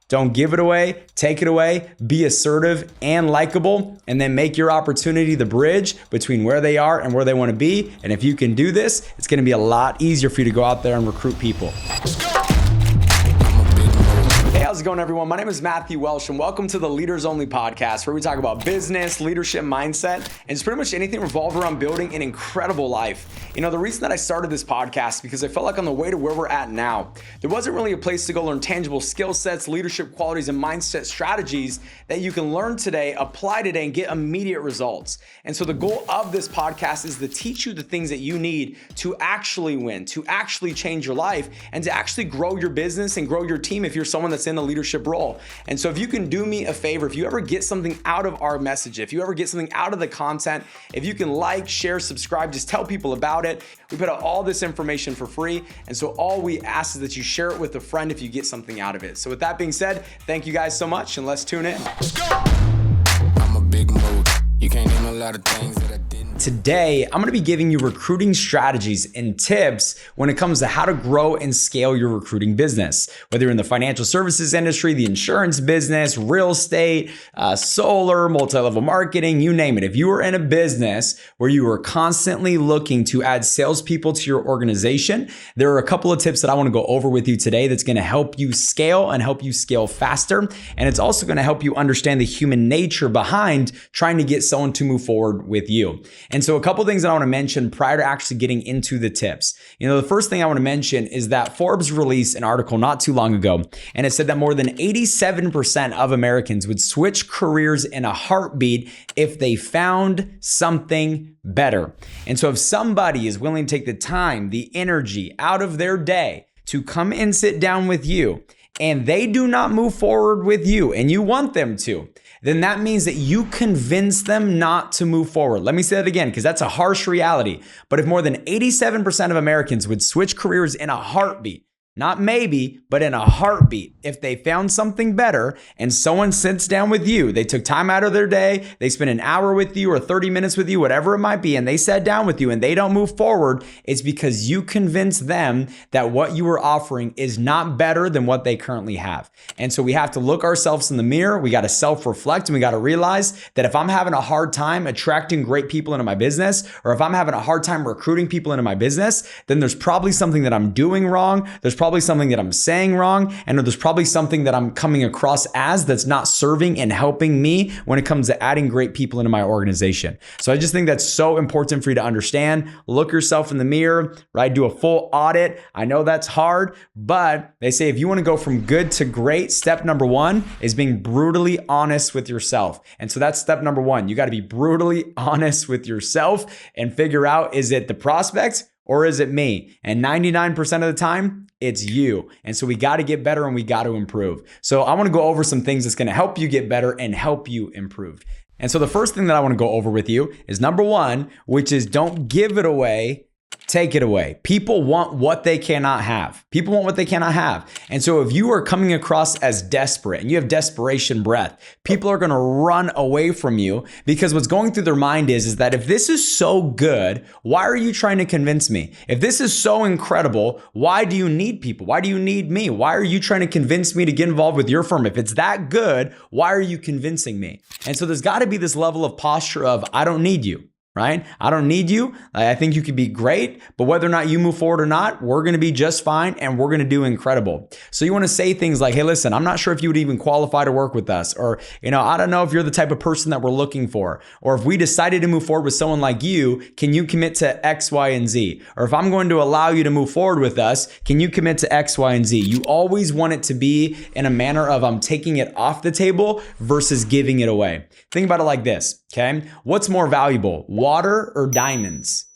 Don't give it away, take it away, be assertive and likable, and then make your opportunity the bridge between where they are and where they want to be. And if you can do this, it's going to be a lot easier for you to go out there and recruit people. Hey, how's it going, everyone? My name is Matthew Welsh, and welcome to the Leaders Only podcast, where we talk about business, leadership, mindset, and it's pretty much anything revolved around building an incredible life. You know, the reason that I started this podcast is because I felt like on the way to where we're at now, there wasn't really a place to go learn tangible skill sets, leadership qualities, and mindset strategies that you can learn today, apply today, and get immediate results. And so the goal of this podcast is to teach you the things that you need to actually win, to actually change your life, and to actually grow your business and grow your team if you're someone that's in a leadership role. And so if you can do me a favor, if you ever get something out of our message, if you ever get something out of the content, if you can like, share, subscribe, just tell people about it. We put out all this information for free. And so all we ask is that you share it with a friend if you get something out of it. So with that being said, thank you guys so much, and let's tune in. Let's go. I'm a big mood. You can't name a lot of things that I didn't. Today, I'm going to be giving you recruiting strategies and tips when it comes to how to grow and scale your recruiting business. Whether you're in the financial services industry, the insurance business, real estate, solar, multi-level marketing, you name it. If you are in a business where you are constantly looking to add salespeople to your organization, there are a couple of tips that I want to go over with you today that's going to help you scale and help you scale faster. And it's also going to help you understand the human nature behind trying to get someone to move forward with you. And so a couple of things that I want to mention prior to actually getting into the tips. You know, the first thing I want to mention is that Forbes released an article not too long ago, and it said that more than 87% of Americans would switch careers in a heartbeat if they found something better. And so if somebody is willing to take the time, the energy out of their day to come and sit down with you, and they do not move forward with you, and you want them to, then that means that you convince them not to move forward. Let me say that again, because that's a harsh reality. But if more than 87% of Americans would switch careers in a heartbeat, not maybe, but in a heartbeat, if they found something better and someone sits down with you, they took time out of their day, they spent an hour with you or 30 minutes with you, whatever it might be, and they sat down with you and they don't move forward, it's because you convinced them that what you were offering is not better than what they currently have. And so we have to look ourselves in the mirror, we got to self-reflect, and we got to realize that if I'm having a hard time attracting great people into my business, or if I'm having a hard time recruiting people into my business, then there's probably something that I'm doing wrong. There's probably something that I'm saying wrong, and there's probably something that I'm coming across as that's not serving and helping me when it comes to adding great people into my organization. So I just think that's so important for you to understand. Look yourself in the mirror, right? Do a full audit. I know that's hard, but they say if you want to go from good to great, step number one is being brutally honest with yourself. And so that's step number one. You got to be brutally honest with yourself and figure out, is it the prospects or is it me? And 99% of the time, it's you. And so we got to get better and we got to improve. So I want to go over some things that's going to help you get better and help you improve. And so the first thing that I want to go over with you is number one, which is don't give it away. Take it away. People want what they cannot have. People want what they cannot have. And so if you are coming across as desperate and you have desperation breath, people are going to run away from you because what's going through their mind is that if this is so good, why are you trying to convince me? If this is so incredible, why do you need people? Why do you need me? Why are you trying to convince me to get involved with your firm? If it's that good, why are you convincing me? And so there's got to be this level of posture of, I don't need you. Right? I don't need you. I think you could be great, but whether or not you move forward or not, we're going to be just fine and we're going to do incredible. So you want to say things like, hey, listen, I'm not sure if you would even qualify to work with us. Or, I don't know if you're the type of person that we're looking for. Or if we decided to move forward with someone like you, can you commit to X, Y, and Z? Or if I'm going to allow you to move forward with us, can you commit to X, Y, and Z? You always want it to be in a manner of I'm taking it off the table versus giving it away. Think about it like this, okay? What's more valuable, water or diamonds?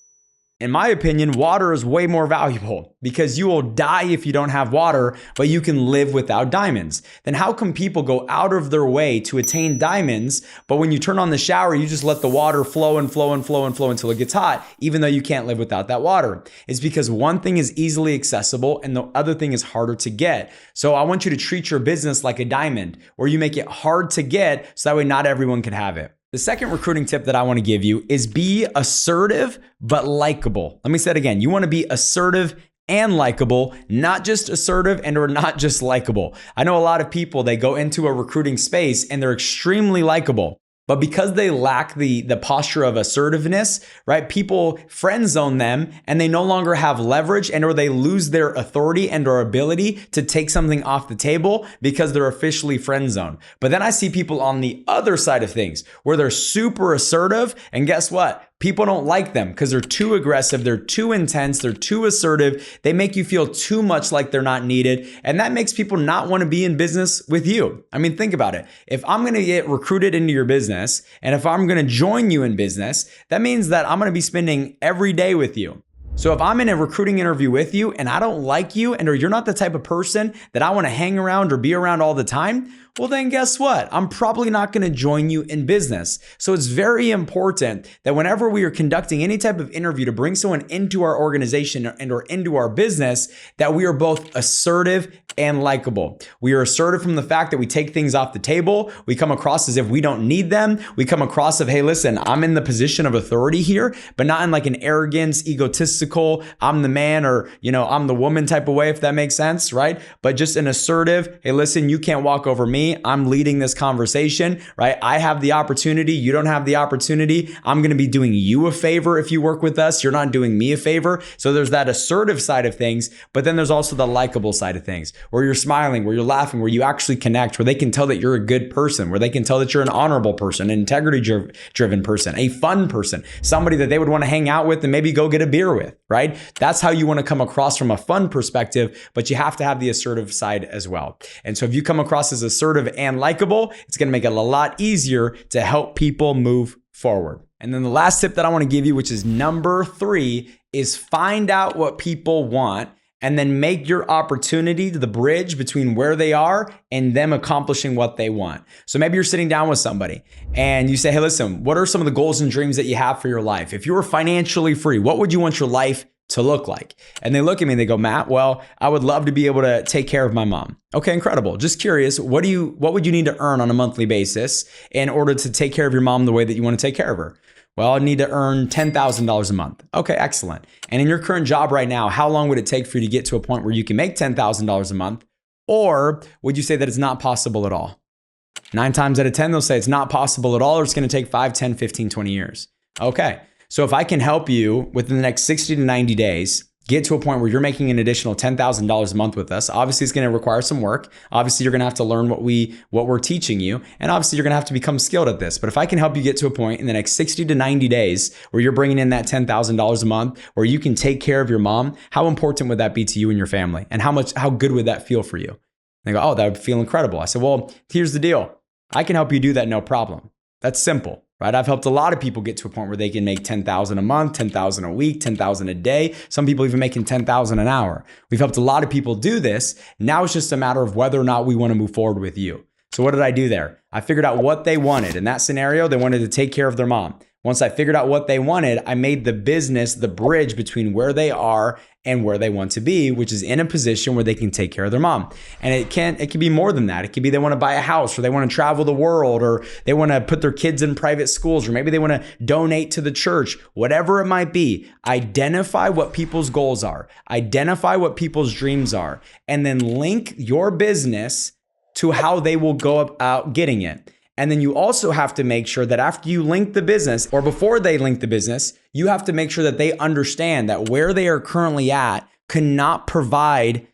In my opinion, water is way more valuable because you will die if you don't have water, but you can live without diamonds. Then how come people go out of their way to attain diamonds, but when you turn on the shower, you just let the water flow and flow and flow and flow until it gets hot, even though you can't live without that water? It's because one thing is easily accessible and the other thing is harder to get. So I want you to treat your business like a diamond, where you make it hard to get so that way not everyone can have it. The second recruiting tip that I want to give you is be assertive but likable. Let me say it again. You want to be assertive and likable, not just assertive and or not just likable. I know a lot of people, they go into a recruiting space and they're extremely likable. But because they lack the posture of assertiveness, right? People friend zone them and they no longer have leverage and or they lose their authority and or ability to take something off the table because they're officially friend zoned. But then I see people on the other side of things where they're super assertive, and guess what? People don't like them because they're too aggressive, they're too intense, they're too assertive. They make you feel too much like they're not needed. And that makes people not want to be in business with you. I mean, think about it. If I'm going to get recruited into your business and if I'm going to join you in business, that means that I'm going to be spending every day with you. So if I'm in a recruiting interview with you and I don't like you and or you're not the type of person that I want to hang around or be around all the time, well then guess what? I'm probably not going to join you in business. So it's very important that whenever we are conducting any type of interview to bring someone into our organization and or into our business, that we are both assertive and likable. We are assertive from the fact that we take things off the table. We come across as if we don't need them. We come across of, hey, listen, I'm in the position of authority here, but not in like an arrogance, egotistical, I'm the man or, I'm the woman type of way, if that makes sense, right? But just an assertive, hey, listen, you can't walk over me. I'm leading this conversation, right? I have the opportunity. You don't have the opportunity. I'm going to be doing you a favor if you work with us. You're not doing me a favor. So there's that assertive side of things, but then there's also the likable side of things where you're smiling, where you're laughing, where you actually connect, where they can tell that you're a good person, where they can tell that you're an honorable person, an integrity driven person, a fun person, somebody that they would want to hang out with and maybe go get a beer with, right? That's how you want to come across from a fun perspective, but you have to have the assertive side as well. And so if you come across as assertive and likable, it's going to make it a lot easier to help people move forward. And then the last tip that I want to give you, which is number 3, is find out what people want and then make your opportunity to the bridge between where they are and them accomplishing what they want. So maybe you're sitting down with somebody and you say, hey, listen, what are some of the goals and dreams that you have for your life? If you were financially free, what would you want your life to look like? And they look at me and they go, Matt, well, I would love to be able to take care of my mom. Okay, incredible. Just curious, what would you need to earn on a monthly basis in order to take care of your mom the way that you want to take care of her? Well, I need to earn $10,000 a month. Okay, excellent. And in your current job right now, how long would it take for you to get to a point where you can make $10,000 a month? Or would you say that it's not possible at all? 9 times out of 10, they'll say it's not possible at all, or it's going to take 5, 10, 15, 20 years. Okay, so if I can help you within the next 60 to 90 days, get to a point where you're making an additional $10,000 a month with us. Obviously, it's going to require some work. Obviously, you're going to have to learn what we're teaching you. And obviously, you're going to have to become skilled at this. But if I can help you get to a point in the next 60 to 90 days where you're bringing in that $10,000 a month, where you can take care of your mom, how important would that be to you and your family? And how good would that feel for you? And they go, oh, that would feel incredible. I said, well, here's the deal. I can help you do that, no problem. That's simple. Right? I've helped a lot of people get to a point where they can make $10,000 a month, $10,000 a week, $10,000 a day. Some people even making $10,000 an hour. We've helped a lot of people do this. Now it's just a matter of whether or not we want to move forward with you. So what did I do there? I figured out what they wanted. In that scenario, they wanted to take care of their mom. Once I figured out what they wanted, I made the business the bridge between where they are and where they want to be, which is in a position where they can take care of their mom. And it can be more than that. It could be they want to buy a house, or they want to travel the world, or they want to put their kids in private schools, or maybe they want to donate to the church, whatever it might be. Identify what people's goals are, identify what people's dreams are, and then link your business to how they will go about getting it. And then you also have to make sure that after you link the business, or before they link the business, you have to make sure that they understand that where they are currently at cannot provide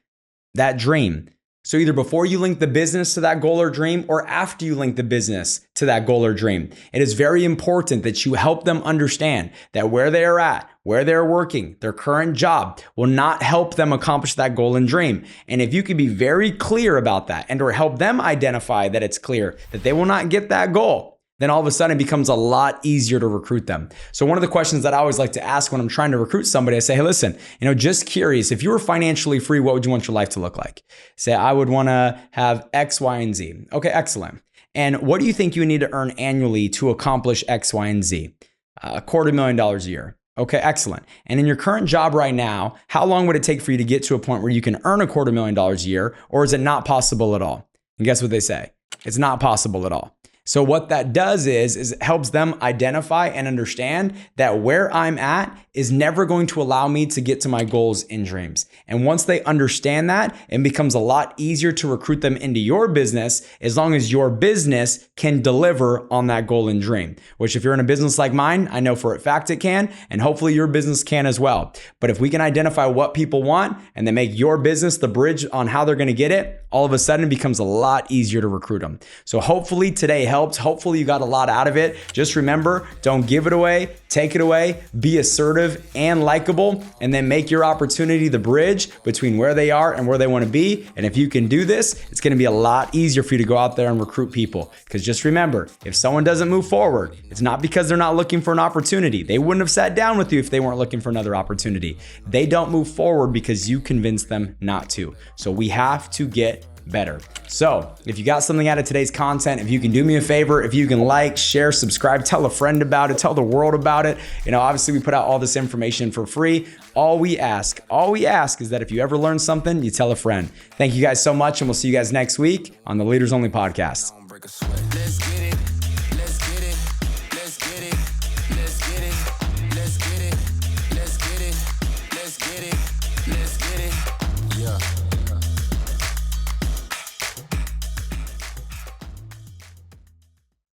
that dream. So either before you link the business to that goal or dream, or after you link the business to that goal or dream, it is very important that you help them understand that where they are at, where they're working, their current job will not help them accomplish that goal and dream. And if you can be very clear about that and or help them identify that it's clear that they will not get that goal, then all of a sudden it becomes a lot easier to recruit them. So one of the questions that I always like to ask when I'm trying to recruit somebody, I say, hey, listen, just curious, if you were financially free, what would you want your life to look like? Say, I would want to have X, Y, and Z. Okay, excellent. And what do you think you need to earn annually to accomplish X, Y, and Z? $250,000 a year. Okay, excellent. And in your current job right now, how long would it take for you to get to a point where you can earn $250,000 a year, or is it not possible at all? And guess what they say? It's not possible at all. So what that does is it helps them identify and understand that where I'm at is never going to allow me to get to my goals and dreams. And once they understand that, it becomes a lot easier to recruit them into your business as long as your business can deliver on that goal and dream, which if you're in a business like mine, I know for a fact it can, and hopefully your business can as well. But if we can identify what people want and then make your business the bridge on how they're going to get it, all of a sudden it becomes a lot easier to recruit them. So hopefully today helped. Hopefully you got a lot out of it. Just remember, don't give it away, take it away, be assertive and likable, and then make your opportunity the bridge between where they are and where they want to be. And if you can do this, it's going to be a lot easier for you to go out there and recruit people. Because just remember, if someone doesn't move forward, it's not because they're not looking for an opportunity. They wouldn't have sat down with you if they weren't looking for another opportunity. They don't move forward because you convinced them not to. So we have to get better. So if you got something out of today's content, if you can do me a favor, if you can like, share, subscribe, tell a friend about it, tell the world about it. Obviously we put out all this information for free. All we ask is that if you ever learn something, you tell a friend. Thank you guys so much, and we'll see you guys next week on the Leaders Only podcast.